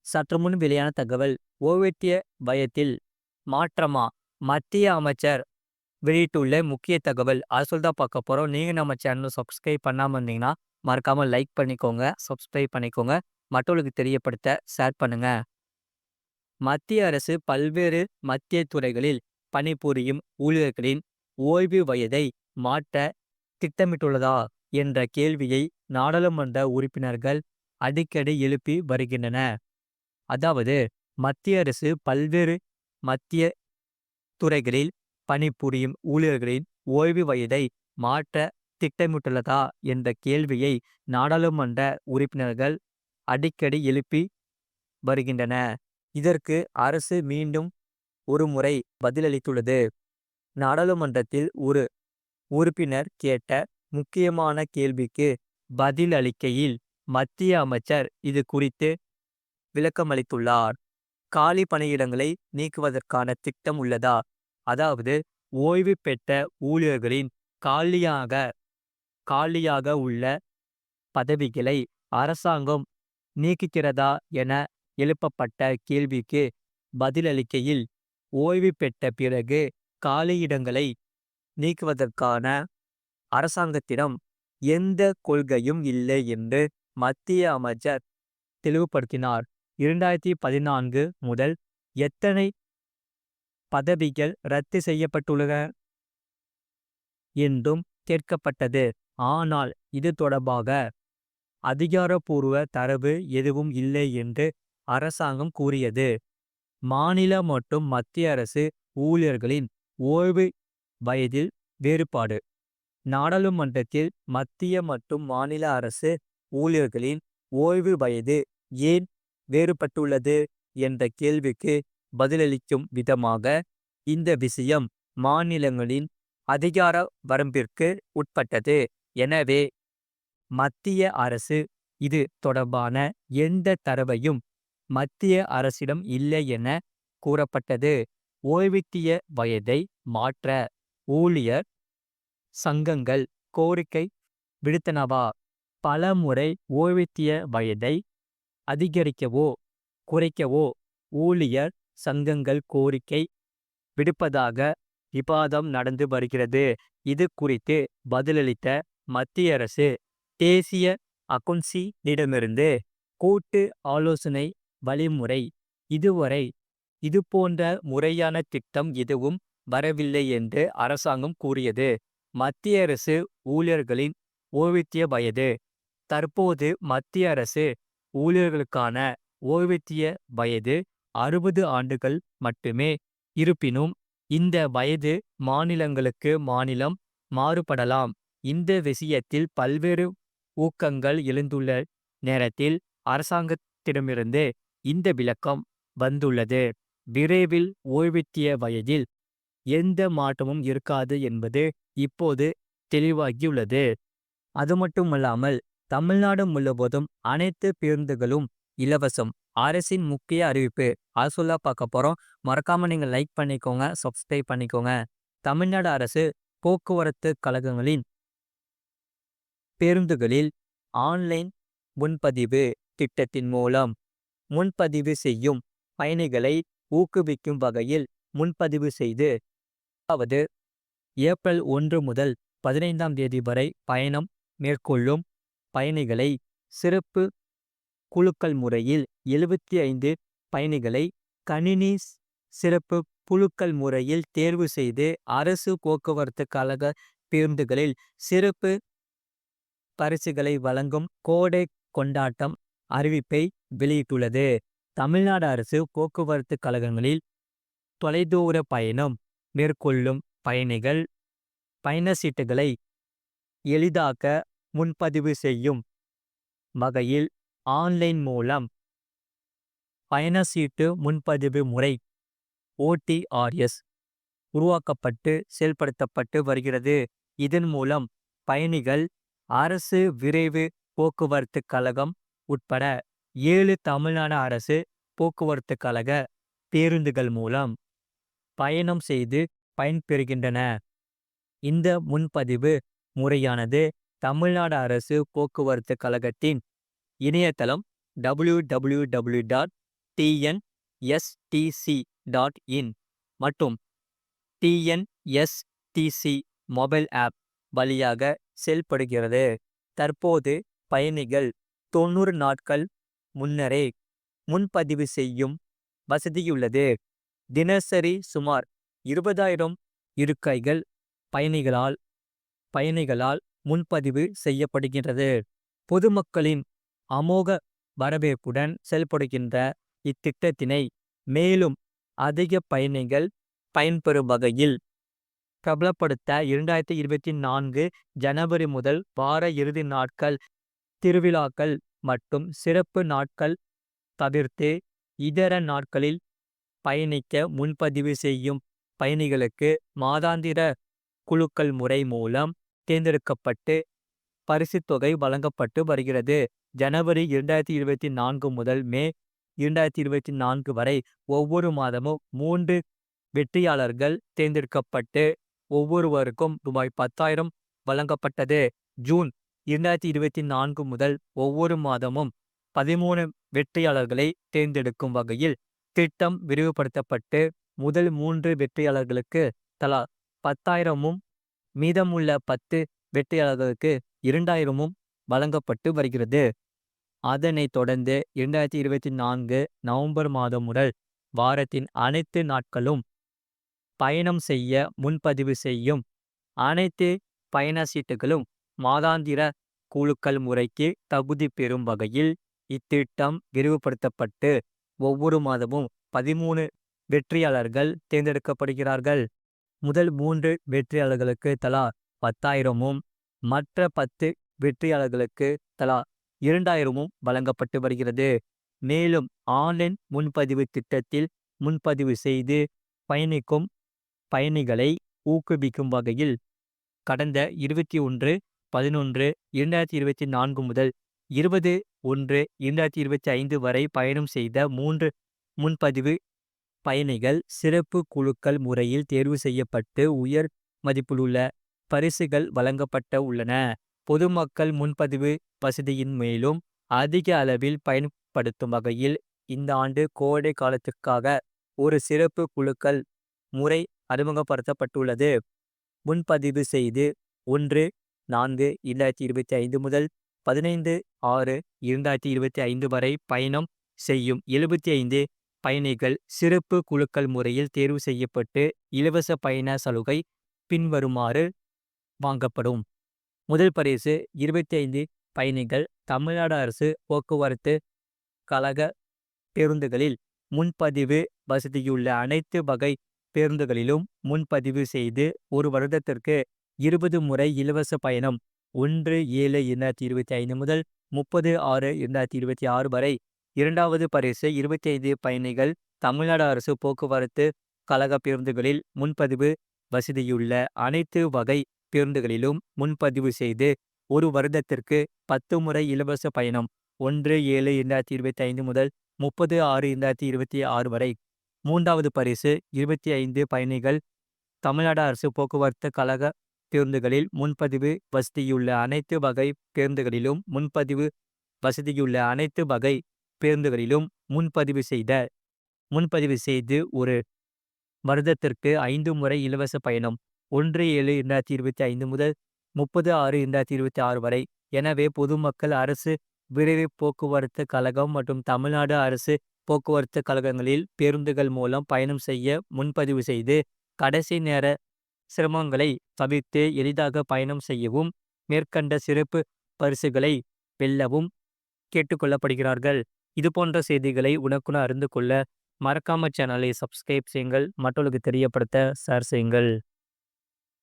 சற்று முன் வெளியான தகவல். ஓய்வூதிய வயதில் மாற்றமா? மத்திய அமைச்சர் வெளியிட்டுள்ள முக்கிய தகவல். அது தான் பார்க்க போறோம். நீங்க நம்ம சேனல சப்ஸ்கிரைப் பண்ணாம இருந்தீங்கன்னா, மறக்காம லைக் பண்ணிக்கோங்க, சப்ஸ்கிரைப் பண்ணிக்கோங்க. மற்றவர்களுக்கு தெரியப்படுத்த ஷேர் பண்ணுங்க. மத்திய அரசு பல்வேறு மத்திய துறைகளில் பணிபுரியும் ஊழியர்களின் ஓய்வு வயதை மாற்ற திட்டமிட்டுள்ளதா என்ற கேள்வியை நாடாளுமன்ற உறுப்பினர்கள் அடிக்கடி எழுப்பி வருகின்றன. அதாவது, மத்திய அரசு பல்வேறு மத்திய துறைகளில் பணிபுரியும் ஊழியர்களின் ஓய்வு வயதை மாற்ற திட்டமிட்டுள்ளதா என்ற கேள்வியை நாடாளுமன்ற உறுப்பினர்கள் அடிக்கடி எழுப்பி வருகின்றன. இதற்கு அரசு மீண்டும் ஒரு முறை பதிலளித்துள்ளது. நாடாளுமன்றத்தில் ஒரு உறுப்பினர் கேட்ட முக்கியமான கேள்விக்கு பதிலளிக்கையில் மத்திய அமைச்சர் இது குறித்து விளக்கமளித்துள்ளார். காலி பணியிடங்களை நீக்குவதற்கான திட்டம் உள்ளதா? அதாவது, ஓய்வு பெற்ற ஊழியர்களின் காலியாக காலியாக உள்ள பதவிகளை அரசாங்கம் நீக்குகிறதா என எழுப்பப்பட்ட கேள்விக்கு பதிலளிக்கையில், ஓய்வு பெற்ற பிறகு காலியிடங்களை நீக்குவதற்கான அரசாங்கத்திடம் எந்த கொள்கையும் இல்லை என்று மத்திய அமைச்சர் தெளிவுபடுத்தினார். 2014 முதல் எத்தனை பதவிகள் ரத்து செய்யப்பட்டுள்ளன என்றும் கேட்கப்பட்டது. ஆனால் இது தொடர்பாக அதிகாரப்பூர்வ தரவு எதுவும் இல்லை என்று அரசாங்கம் கூறியது. மாநில மற்றும் மத்திய அரசு ஊழியர்களின் ஓய்வு வயதில் வேறுபாடு. நாடாளுமன்றத்தில் மத்திய மற்றும் மாநில அரசு ஊழியர்களின் ஓய்வு வயது ஏன் வேறுபட்டுள்ளது என்ற கேள்விக்கு பதிலளிக்கும் விதமாக, இந்த விஷயம் மாநிலங்களின் அதிகார வரம்பிற்கு உட்பட்டது. எனவே மத்திய அரசு இது தொடர்பான எந்த தரவையும் மத்திய அரசிடம் இல்லை என கூறப்பட்டது. ஓய்வூதிய வயதை மாற்ற ஊழியர் சங்கங்கள் கோரிக்கை விடுத்தனவா? பல முறை ஓய்வூதிய வயதை அதிகரிக்கவோ குறைக்கவோ ஊழியர் சங்கங்கள் கோரிக்கை விடுப்பதாக விவாதம் நடந்து வருகிறது. இது குறித்து பதிலளித்த மத்திய அரசு, தேசிய அக்கவுன்சிலிடமிருந்து கூட்டு ஆலோசனை வழிமுறை இதுவரை இதுபோன்ற முறையான திட்டம் எதுவும் வரவில்லை என்று அரசாங்கம் கூறியது. மத்திய அரசு ஊழியர்களின் ஓய்வூதிய வயது. தற்போது மத்திய அரசு ஊழியர்களுக்கான ஓய்வூதிய வயது 60 ஆண்டுகள் மட்டுமே. இருப்பினும் இந்த வயது மாநிலங்களுக்கு மாநிலம் மாறுபடலாம். இந்த விஷயத்தில் பல்வேறு ஊக்கங்கள் எழுந்துள்ள நேரத்தில் அரசாங்கத்திடமிருந்து இந்த விளக்கம் வந்துள்ளது. விரைவில் ஓய்வூதிய வயதில் எந்த மாற்றமும் இருக்காது என்பது இப்போது தெளிவாகியுள்ளது. அது மட்டுமல்லாமல், தமிழ்நாடு முழுவதும் அனைத்து பேருந்துகளும் இலவசம். அரசின் முக்கிய அறிவிப்பு. அது பார்க்க போறோம். மறக்காம நீங்க லைக் பண்ணிக்கோங்க, சப்ஸ்கிரைப் பண்ணிக்கோங்க. தமிழ்நாடு அரசு போக்குவரத்து கழகங்களின் பேருந்துகளில் ஆன்லைன் முன்பதிவு திட்டத்தின் மூலம் முன்பதிவு செய்யும் பயணிகளை ஊக்குவிக்கும் வகையில் முன்பதிவு செய்து, அதாவது ஏப்ரல் 1 முதல் 15ஆம் தேதி வரை பயணம் மேற்கொள்ளும் பயணிகளை சிறப்பு குலுக்கல் முறையில் 75 பயணிகளை கணினி சிறப்பு குலுக்கல் முறையில் தேர்வு செய்து அரசு போக்குவரத்து கழக பேருந்துகளில் சிறப்பு பரிசுகளை வழங்கும் கோடை கொண்டாட்டம் அறிவிப்பை வெளியிட்டுள்ளது. தமிழ்நாடு அரசு போக்குவரத்து கழகங்களில் தொலைதூர பயணம் மேற்கொள்ளும் பயணிகள் பயண சீட்டுகளை எளிதாக்க முன்பதிவு செய்யும் வகையில் ஆன்லைன் மூலம் பயண சீட்டு முன்பதிவு முறை OTRS உருவாக்கப்பட்டு செயல்படுத்தப்பட்டு வருகிறது. இதன் மூலம் பயணிகள் அரசு விரைவு போக்குவரத்து கழகம் உட்பட 7 தமிழ்நாடு அரசு போக்குவரத்து கழக பேருந்துகள் மூலம் பயணம் செய்து பயன்பெறுகின்றன. இந்த முன்பதிவு முறையானது தமிழ்நாடு அரசு போக்குவரத்து கழகத்தின் இணையதளம் www.tmr tnstc.in மற்றும் டிஎன்எஸ்டிசி மொபைல் ஆப் வழியாக செயல்படுகிறது. தற்போது பயணிகள் 90 நாட்கள் முன்னரே முன்பதிவு செய்யும் வசதியுள்ளது. தினசரி சுமார் 20,000 இருக்கைகள் பயணிகளால் முன்பதிவு செய்யப்படுகின்றது. பொதுமக்களின் அமோக வரவேற்புடன் செயல்படுகின்ற இத்திட்டத்தினை மேலும் அதிக பயணிகள் பயன்பெறும் வகையில் பிரபலப்படுத்த 2024 ஜனவரி முதல் வார இறுதி நாட்கள், திருவிழாக்கள் மற்றும் சிறப்பு நாட்கள் தவிர்த்து இதர நாட்களில் பயணிக்க முன்பதிவு செய்யும் பயணிகளுக்கு மாதாந்திர குலுக்கல் முறை மூலம் தேர்ந்தெடுக்கப்பட்டு பரிசுத் தொகை வழங்கப்பட்டு வருகிறது. ஜனவரி 2024 முதல் மே 2024 வரை ஒவ்வொரு மாதமும் 3 வெற்றியாளர்கள் தேர்ந்தெடுக்கப்பட்டு ஒவ்வொருவருக்கும் ரூபாய் 10,000 வழங்கப்பட்டது. ஜூன் 2024 முதல் ஒவ்வொரு மாதமும் 13 வெற்றியாளர்களை தேர்ந்தெடுக்கும் வகையில் திட்டம் விரிவுபடுத்தப்பட்டு முதல் 3 வெற்றியாளர்களுக்கு தலா 10,000ம் மீதமுள்ள 10 வெற்றியாளர்களுக்கு 2,000ம் வழங்கப்பட்டு வருகிறது. அதனைத் தொடர்ந்து 2024 நவம்பர் மாதம் முதல் வாரத்தின் அனைத்து நாட்களும் பயணம் செய்ய முன்பதிவு செய்யும் அனைத்து பயண சீட்டுகளும் மாதாந்திர குலுக்கல் முறைக்கு தகுதி பெறும் வகையில் இத்திட்டம் விரிவுபடுத்தப்பட்டு ஒவ்வொரு மாதமும் 13 வெற்றியாளர்கள் தேர்ந்தெடுக்கப்படுகிறார்கள். முதல் 3 வெற்றியாளர்களுக்கு தலா 10,000ம் மற்ற 10 வெற்றியாளர்களுக்கு தலா 2,000ம் வழங்கப்பட்டு வருகிறது. மேலும் ஆன்லைன் முன்பதிவு திட்டத்தில் முன்பதிவு செய்து பயணிக்கும் பயணிகளை ஊக்குவிக்கும் வகையில் கடந்த 21/11/2024 முதல் 20/1/2025 வரை பயணம் செய்த 3 முன்பதிவு பயணிகள் சிறப்பு குலுக்கல் முறையில் தேர்வு செய்யப்பட்டு உயர் மதிப்பிலுள்ள பரிசுகள் வழங்கப்பட்ட உள்ளன. பொதுமக்கள் முன்பதிவு வசதியின் மேலும் அதிக அளவில் பயன்படுத்தும் வகையில் இந்த ஆண்டு கோடை காலத்திற்காக ஒரு சிறப்பு குலுக்கல் முறை அறிமுகப்படுத்தப்பட்டுள்ளது. முன்பதிவு செய்து 1/4/2025 முதல் 15/6/2025 வரை பயணம் செய்யும் 75 பயணிகள் சிறப்பு குலுக்கல் முறையில் தேர்வு செய்யப்பட்டு இலவச பயண சலுகை பின்வருமாறு வாங்கப்படும். முதல் பரிசு 25 பயணிகள் தமிழ்நாடு அரசு போக்குவரத்து கழக பேருந்துகளில் முன்பதிவு வசதியுள்ள அனைத்து வகை பேருந்துகளிலும் முன்பதிவு செய்து ஒரு வருடத்திற்கு 20 முறை இலவச பயணம் 1/7/2025 முதல் 30/6/2026 வரை. இரண்டாவது பரிசு 25 பயணிகள் தமிழ்நாடு அரசு போக்குவரத்து கழக பேருந்துகளில் முன்பதிவு வசதியுள்ள அனைத்து வகை பேருந்துகளிலும் முன்பதிவு செய்து ஒரு வருடத்திற்கு 10 முறை இலவச பயணம் 1/7/2025 முதல் 30/6/2026 வரை. மூன்றாவது பரிசு 25 பயணிகள் தமிழ்நாடு அரசு போக்குவரத்து கழக பேருந்துகளில் முன்பதிவு வசதியுள்ள அனைத்து வகை பேருந்துகளிலும் முன்பதிவு வசதியுள்ள அனைத்து வகை பேருந்துகளிலும் முன்பதிவு செய்து ஒரு வருடத்திற்கு 5 முறை இலவச பயணம் 1/7/2025 முதல் 30/6/2026 வரை. எனவே பொதுமக்கள் அரசு விரைவு போக்குவரத்து கழகம் மற்றும் தமிழ்நாடு அரசு போக்குவரத்து கழகங்களில் பேருந்துகள் மூலம் பயணம் செய்ய முன்பதிவு செய்து கடைசி நேர சிரமங்களை தவிர்த்து எளிதாக பயணம் செய்யவும் மேற்கண்ட சிறப்பு பரிசுகளை வெல்லவும் கேட்டுக்கொள்ளப்படுகிறார்கள். இதுபோன்ற செய்திகளை உடனுக்குடன் அறிந்து கொள்ள மறக்காம சேனலை சப்ஸ்கிரைப் செய்யுங்கள். மற்றவர்களுக்கு தெரியப்படுத்த ஷேர் செய்யுங்கள்.